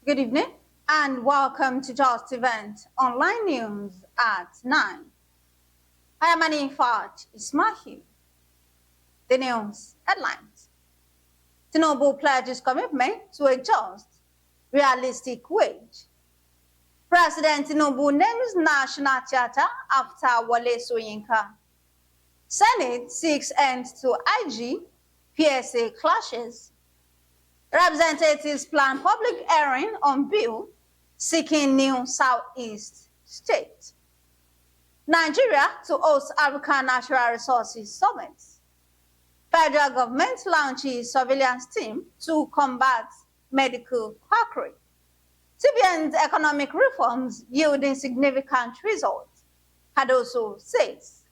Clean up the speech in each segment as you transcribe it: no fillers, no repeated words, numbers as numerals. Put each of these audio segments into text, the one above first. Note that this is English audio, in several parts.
Good evening and welcome to Justeventonline News at 9. I am Anifat Ismail. The news headlines. Tinubu pledges commitment to a just, realistic wage. President Tinubu names National Theatre after Wole Soyinka. Senate seeks end to IG PSA clashes. Representatives plan public hearing on bill seeking new Southeast state. Nigeria to host African Natural Resources Summit. Federal government launches surveillance team to combat medical quackery. CBN's economic reforms yielding significant results, Cardoso says.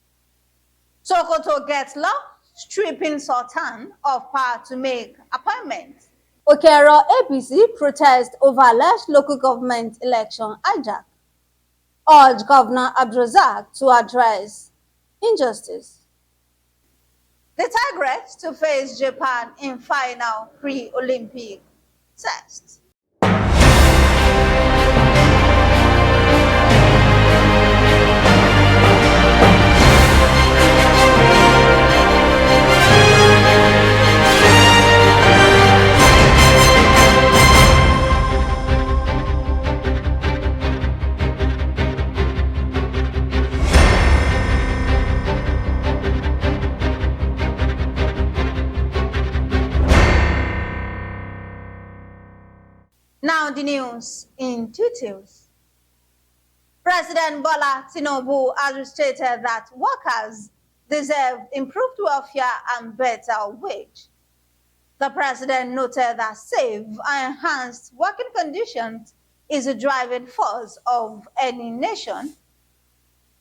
Sokoto gets law stripping Sultan of power to make appointments. Kwara APC protest over alleged local government election hijack. Urge Governor Abdulrazak to address injustice. The Tigers to face Japan in final pre-Olympic test. Now the news in details. President Bola Tinubu has stated that workers deserve improved welfare and better wage. The president noted that safe and enhanced working conditions is a driving force of any nation.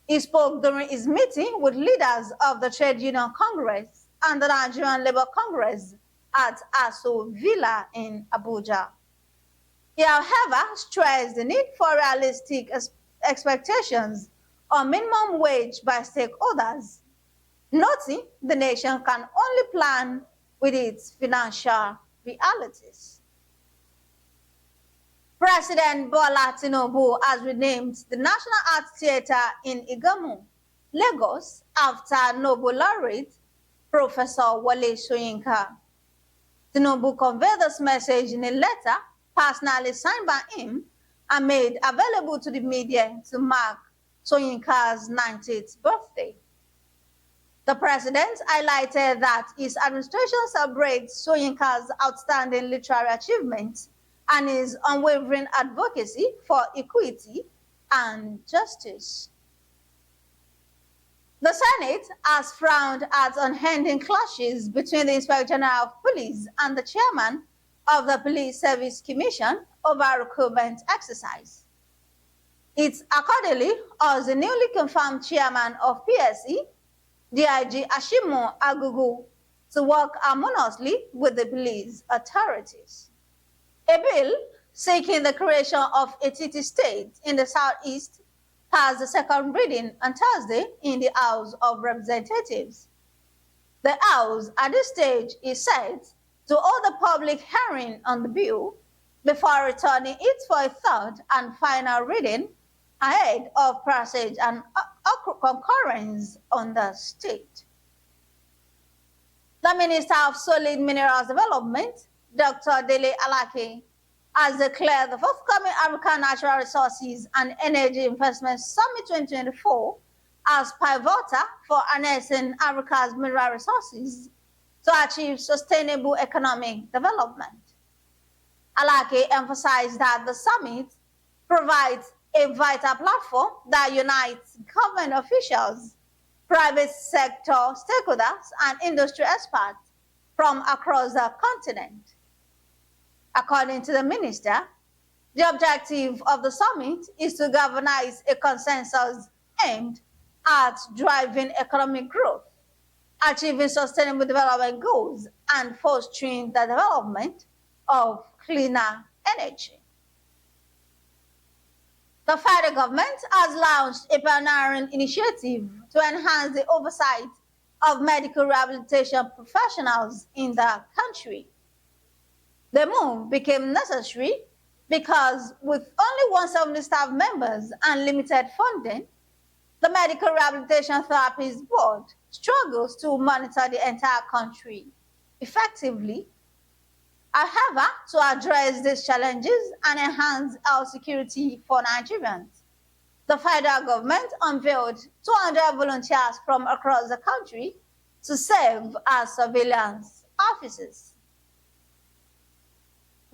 He spoke during his meeting with leaders of the Trade Union Congress and the Nigerian Labour Congress at Aso Villa in Abuja. He, however, stressed the need for realistic expectations on minimum wage by stakeholders, noting the nation can only plan with its financial realities. President Bola Tinubu has renamed the National Arts Theatre in Igamu, Lagos, after Nobel laureate Professor Wole Soyinka. Tinubu conveyed this message in a letter personally signed by him and made available to the media to mark Soyinka's 90th birthday. The president highlighted that his administration celebrates Soyinka's outstanding literary achievements and his unwavering advocacy for equity and justice. The Senate has frowned at unending clashes between the Inspector General of Police and the chairman of the Police Service Commission over recruitment exercise. It accordingly urged the newly confirmed chairman of PSC, DIG Ashimo Agugu, to work harmoniously with the police authorities. A bill seeking the creation of a city state in the southeast passed the second reading on Thursday in the House of Representatives. The House at this stage is set to hold a public hearing on the bill before returning it for a third and final reading ahead of passage and concurrence on the state. The Minister of Solid Minerals Development, Dr. Dele Alake, has declared the forthcoming African Natural Resources and Energy Investment Summit 2024 as pivotal for harnessing Africa's mineral resources to achieve sustainable economic development. Alake emphasized that the summit provides a vital platform that unites government officials, private sector stakeholders, and industry experts from across the continent. According to the minister, the objective of the summit is to galvanize a consensus aimed at driving economic growth, achieving sustainable development goals, and fostering the development of cleaner energy. The federal government has launched a pioneering initiative to enhance the oversight of medical rehabilitation professionals in the country. The move became necessary because with only 170 staff members and limited funding, the Medical Rehabilitation Therapies Board struggles to monitor the entire country effectively. However, to address these challenges and enhance health security for Nigerians, the federal government unveiled 200 volunteers from across the country to serve as surveillance officers.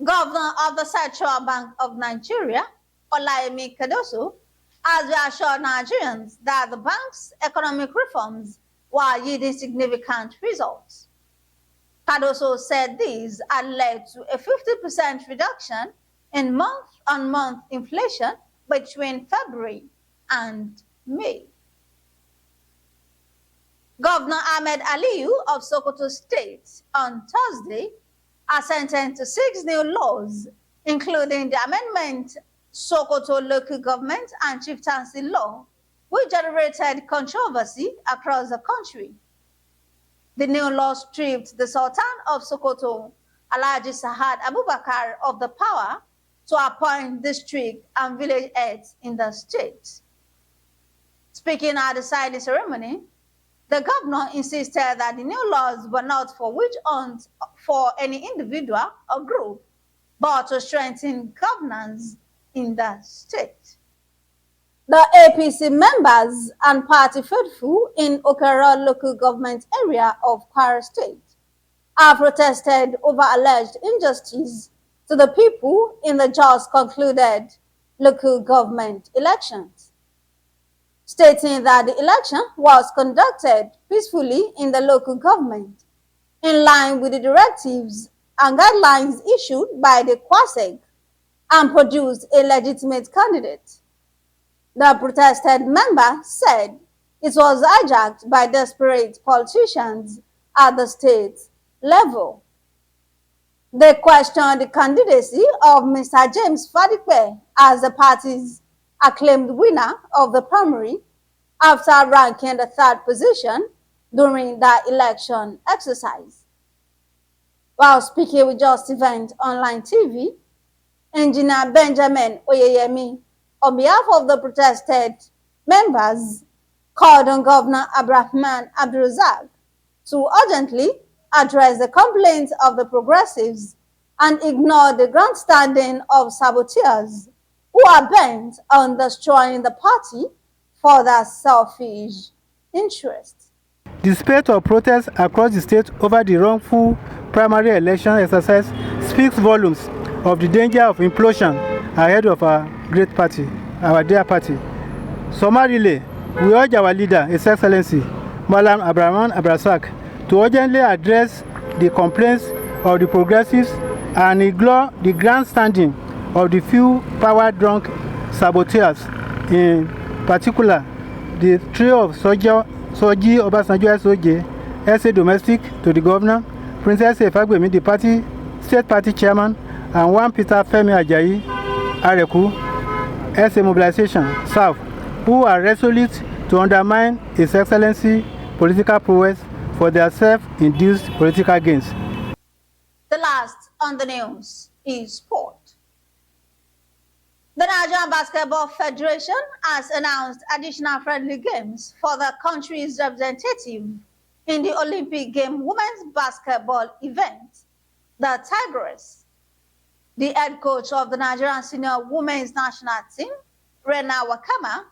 Governor of the Central Bank of Nigeria, Olayemi Cardoso, has reassured Nigerians that the bank's economic reforms were yielding significant results. Cardoso said these had led to a 50% reduction in month-on-month inflation between February and May. Governor Ahmed Aliyu of Sokoto State on Thursday assented to 6 new laws, including the amendment Sokoto Local Government and Chieftaincy Law, which generated controversy across the country. The new law stripped the Sultan of Sokoto, Alhaji Sahad Abubakar, of the power to appoint district and village heads in the state. Speaking at the signing ceremony, the governor insisted that the new laws were not for witch hunts for any individual or group, but to strengthen governance in the state. The APC members and party faithful in Okera local government area of Kwara State have protested over alleged injustice to the people in the just concluded local government elections, stating that the election was conducted peacefully in the local government, in line with the directives and guidelines issued by the quackery, and produced a legitimate candidate. The protested member said it was hijacked by desperate politicians at the state level. They questioned the candidacy of Mr. James Fadipe as the party's acclaimed winner of the primary after ranking the third position during the election exercise. While speaking with Justeventonline TV, Engineer Benjamin Oyeyemi, on behalf of the protested members, called on Governor Abdurrahman Abdulrazak to urgently address the complaints of the progressives and ignore the grandstanding of saboteurs who are bent on destroying the party for their selfish interests. The spate of protests across the state over the wrongful primary election exercise speaks volumes of the danger of implosion ahead of our great party, our dear party. Summarily, we urge our leader, His Excellency, Malam Abdurrahman Abdulrazak, to urgently address the complaints of the progressives and ignore the grandstanding of the few power-drunk saboteurs, in particular the trio of Soji Obasanjo SOJ, SA Domestic to the governor, Princess Efagbemi, the party, state party chairman, and one Peter Femi Ajayi Areku, SA Mobilization South, who are resolute to undermine His Excellency political prowess for their self-induced political gains. The last on the news is sport. The Nigerian Basketball Federation has announced additional friendly games for the country's representative in the Olympic Game women's basketball event, the Tigress. The head coach of the Nigerian senior women's national team, Rena Wakama,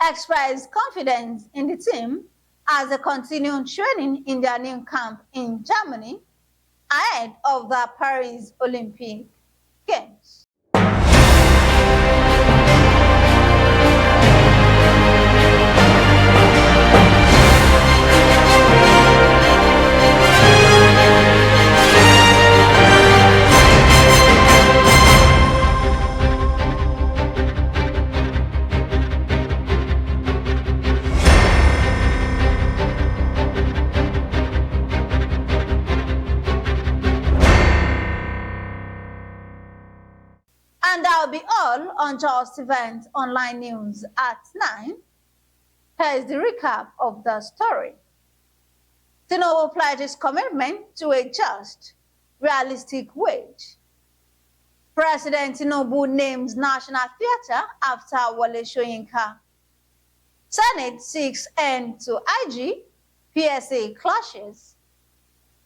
expressed confidence in the team as they continue training in their new camp in Germany ahead of the Paris Olympic Games. And that'll be all on Justeventonline News at 9. Here's the recap of the story. Tinubu pledges commitment to a just, realistic wage. President Tinubu names National Theatre after Wole Soyinka. Senate seeks end to IG, PSA clashes.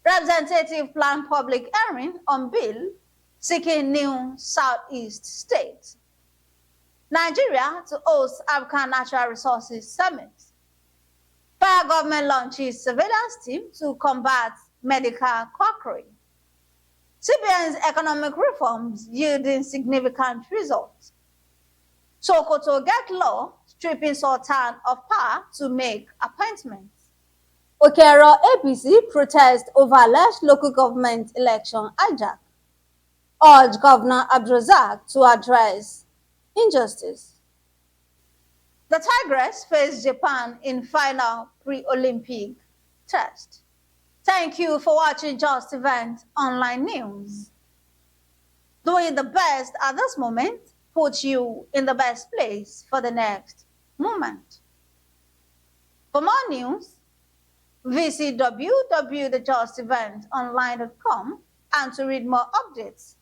Representative plan public hearing on bill seeking new Southeast state. Nigeria to host African Natural Resources Summit. Federal government launches surveillance team to combat medical quackery. CBN's economic reforms yielding significant results. Sokoto get law stripping Sultan of power to make appointments. Okero APC protest over alleged local government election hijack. Urge Governor Abdulrazak to address injustice. The Tigress face Japan in final pre-Olympic test. Thank you for watching Just Event Online News. Doing the best at this moment puts you in the best place for the next moment. For more news, visit www.justeventonline.com and to read more updates.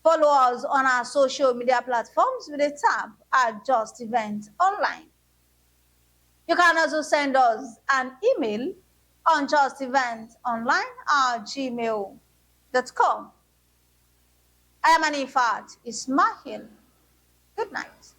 Follow us on our social media platforms with a tab at Just Event Online. You can also send us an email on justeventonline@gmail.com. I am Anifat Ismail. Good night.